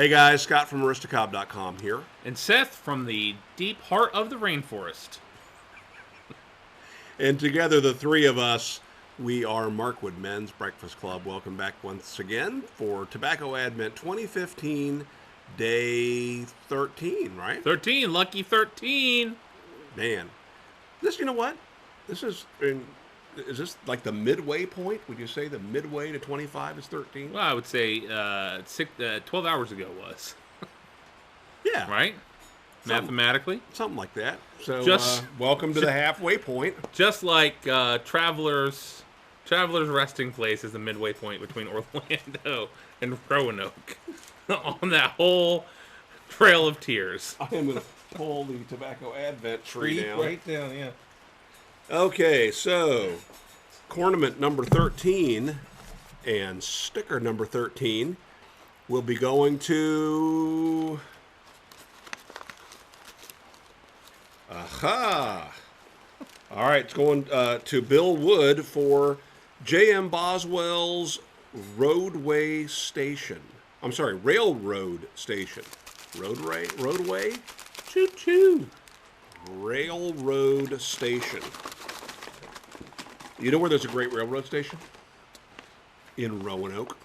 Hey guys, Scott from Aristocob.com here. And Seth from the deep heart of the rainforest. And together, the three of us, we are Markwood Men's Breakfast Club. Welcome back once again for Tobacco Advent 2015, day 13, right? 13, lucky 13. Man, this, you know what? This is this like the midway point? Would you say the midway to 25 is 13? Well, I would say 12 hours ago was. Yeah. Right? Mathematically. Something like that. So, Just- welcome to the halfway point. Just like Traveler's resting place is the midway point between Orlando and Roanoke. On that whole trail of tears. I am going to pull the Tobacco Advent tree down. Right down, yeah. Okay, so ornament number 13 and sticker number 13 will be going to... Aha! All right, it's going to Bill Wood for J.M. Boswell's Roadway Station. I'm sorry, Railroad Station. Roadway? Choo-choo. Railroad Station. You know where there's a great railroad station? In Roanoke.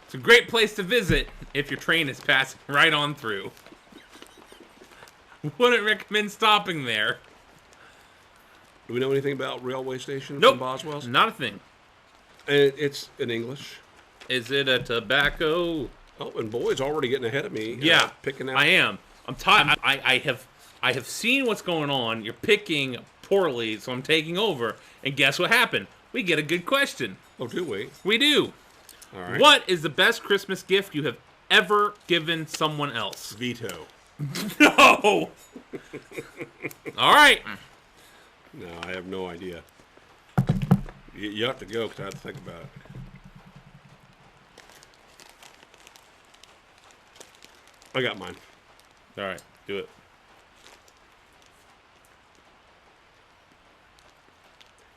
It's a great place to visit if your train is passing right on through. Wouldn't recommend stopping there. Do we know anything about railway station Nope. from Boswell's? Not a thing. And it's in English. Is it a tobacco? Oh, and Boyd's already getting ahead of me. Yeah, picking out. I am. I'm tired. I have seen what's going on. You're picking poorly, so I'm taking over. And guess what happened? We get a good question. Oh, do we? We do. All right. What is the best Christmas gift you have ever given someone else? Veto. No. All right. No, I have no idea. You have to go because I have to think about it. I got mine. All right. Do it.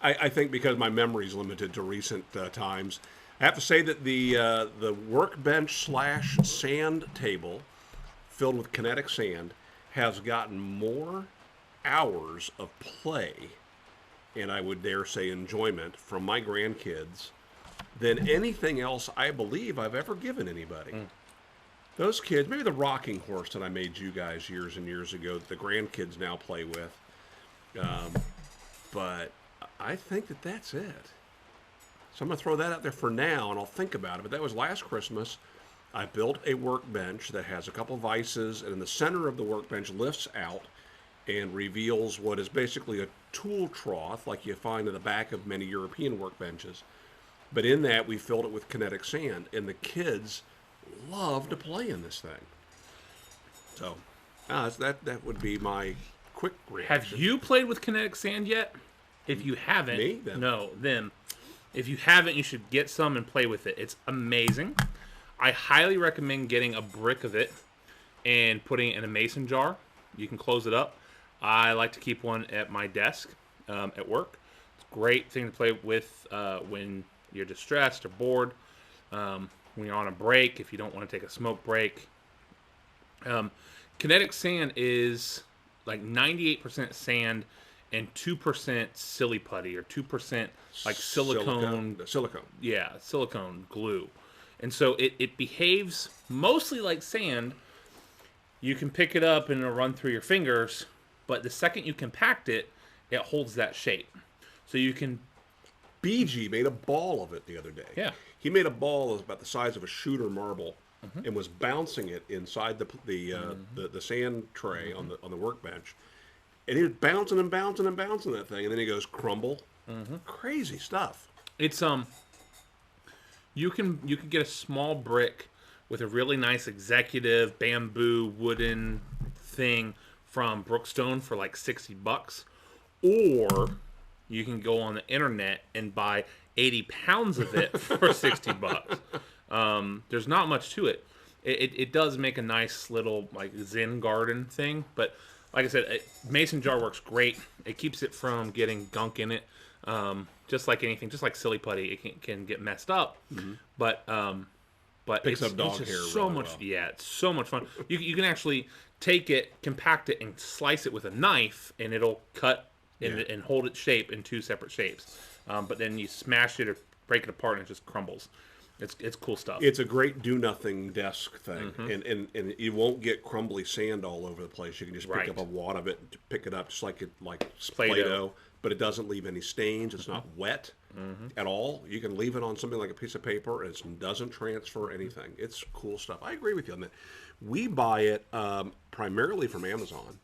I think because my memory is limited to recent times, I have to say that the workbench / sand table filled with kinetic sand has gotten more hours of play, and I would dare say enjoyment, from my grandkids than anything else I believe I've ever given anybody. Those kids, maybe the rocking horse that I made you guys years and years ago that the grandkids now play with, but I think that that's it. So I'm going to throw that out there for now, and I'll think about it. But that was last Christmas. I built a workbench that has a couple vices, and in the center of the workbench lifts out and reveals what is basically a tool trough like you find in the back of many European workbenches. But in that, we filled it with kinetic sand, and the kids love to play in this thing. So that would be my quick reaction. Have you played with kinetic sand yet? If you haven't, Me? Them. no, them. If you haven't, you should get some and play with it. It's amazing. I highly recommend getting a brick of it and putting it in a mason jar. You can close it up. I like to keep one at my desk at work. It's a great thing to play with when you're distressed or bored, when you're on a break, if you don't want to take a smoke break. Kinetic sand is like 98% sand and 2% silly putty, or 2% like silicone. Silicone. Yeah, silicone glue. And so it behaves mostly like sand. You can pick it up and it'll run through your fingers, but the second you compact it, it holds that shape. So you can... BG made a ball of it the other day. Yeah. He made a ball that was about the size of a shooter marble, and was bouncing it inside the sand tray on the workbench. And he was bouncing and bouncing and bouncing that thing, and then he goes crumble. Crazy stuff. It's you can get a small brick with a really nice executive bamboo wooden thing from Brookstone for like $60, or you can go on the internet and buy 80 pounds of it for $60. There's not much to it. It does make a nice little like Zen garden thing, but like I said, mason jar works great. It keeps it from getting gunk in it. Just like anything, just like silly putty, it can get messed up. But but Picks it's up dog just hair so really much. well. Yeah, it's so much fun. You can actually take it, compact it, and slice it with a knife, and it'll cut and hold its shape in two separate shapes. But then you smash it or break it apart, and it just crumbles. It's cool stuff. It's a great do-nothing desk thing, and you won't get crumbly sand all over the place. You can just pick Right. up a wad of it, pick it up just like Play-Doh. Play-Doh, but it doesn't leave any stains. It's not wet at all. You can leave it on something like a piece of paper, and it doesn't transfer anything. It's cool stuff. I agree with you on that. We buy it primarily from Amazon,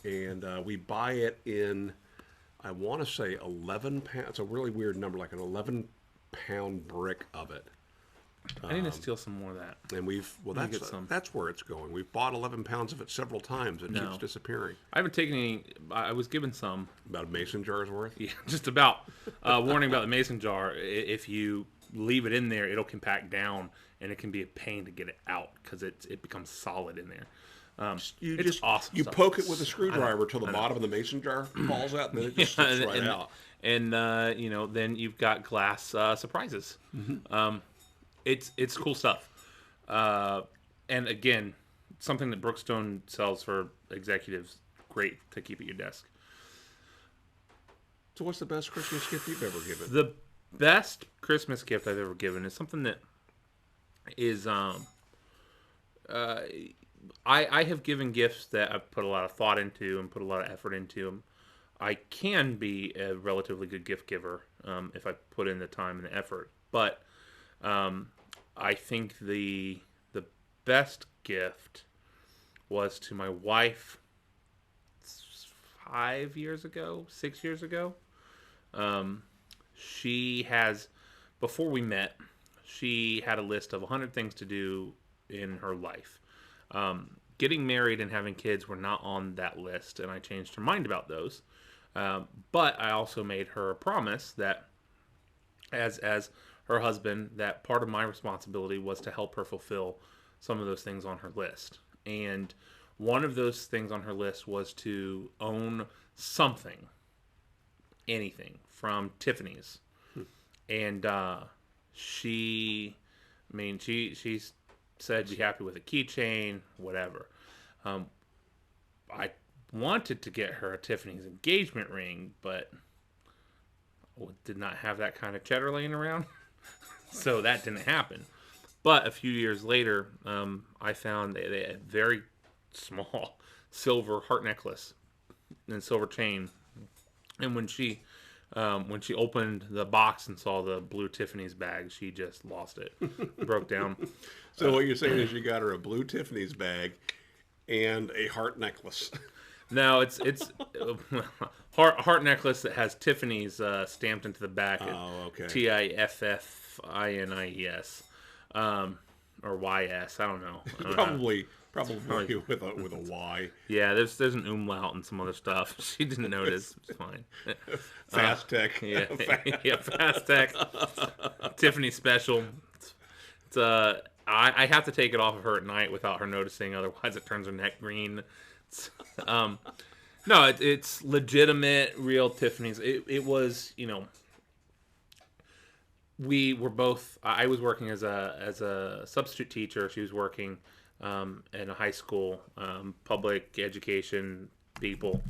and we buy it in, I want to say 11 pounds. It's a really weird number, like an 11-pound brick of it. I need to steal some more of that. And that's where it's going. We've bought 11 pounds of it several times. It keeps disappearing. I haven't taken any. I was given some. About a mason jar's worth? Yeah, just about. Warning about the mason jar. If you leave it in there, it'll compact down, and it can be a pain to get it out because it becomes solid in there. It's awesome. You stuff. poke it with a screwdriver till the bottom of the mason jar falls out, and then it just slips right out. And then you've got glass surprises. It's cool stuff. And again, something that Brookstone sells for executives, great to keep at your desk. So what's the best Christmas gift you've ever given? The best Christmas gift I've ever given is something that is I have given gifts that I've put a lot of thought into and put a lot of effort into. I can be a relatively good gift giver if I put in the time and the effort, but I think the best gift was to my wife 6 years ago. She has, before we met, she had a list of 100 things to do in her life. Getting married and having kids were not on that list, and I changed her mind about those. But I also made her a promise that as her husband, that part of my responsibility was to help her fulfill some of those things on her list. And one of those things on her list was to own something, anything, from Tiffany's. And she said be happy with a keychain, whatever. I wanted to get her a Tiffany's engagement ring, but did not have that kind of cheddar laying around. So that didn't happen. But a few years later, I found a very small silver heart necklace and silver chain. And when she opened the box and saw the blue Tiffany's bag, she just lost it, broke down. So what you're saying is you got her a blue Tiffany's bag and a heart necklace. No, it's heart necklace that has Tiffany's stamped into the back. Oh, okay. TIFFINIES, or YS. I don't know. Probably with a Y. Yeah, there's an umlaut and some other stuff. She didn't notice. It's fine. Fast Tech. Yeah, yeah, Fast Tech. Tiffany special. It's I have to take it off of her at night without her noticing. Otherwise, it turns her neck green. No, it's legitimate, real Tiffany's. It was, we were both. I was working as a substitute teacher. She was working in a high school. Public education people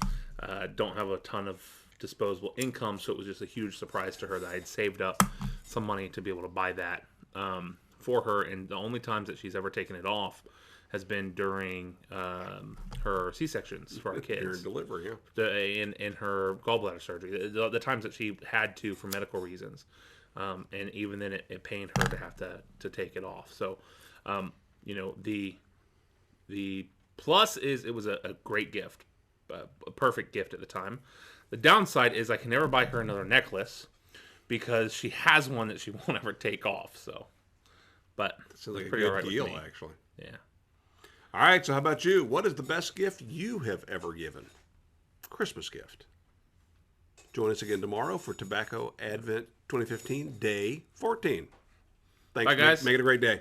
don't have a ton of disposable income, so it was just a huge surprise to her that I had saved up some money to be able to buy that for her. And the only times that she's ever taken it off has been during her C-sections for our kids. During delivery, yeah. In her gallbladder surgery. The times that she had to for medical reasons. And even then it pained her to have to take it off. So, the plus is it was a great gift, a perfect gift at the time. The downside is I can never buy her another necklace because she has one that she won't ever take off. So, but it's like a pretty good all right deal, with me. actually. Yeah. All right, so how about you? What is the best gift you have ever given? Christmas gift. Join us again tomorrow for Tobacco Advent 2015, Day 14. Thanks, Bye, guys. Make it a great day.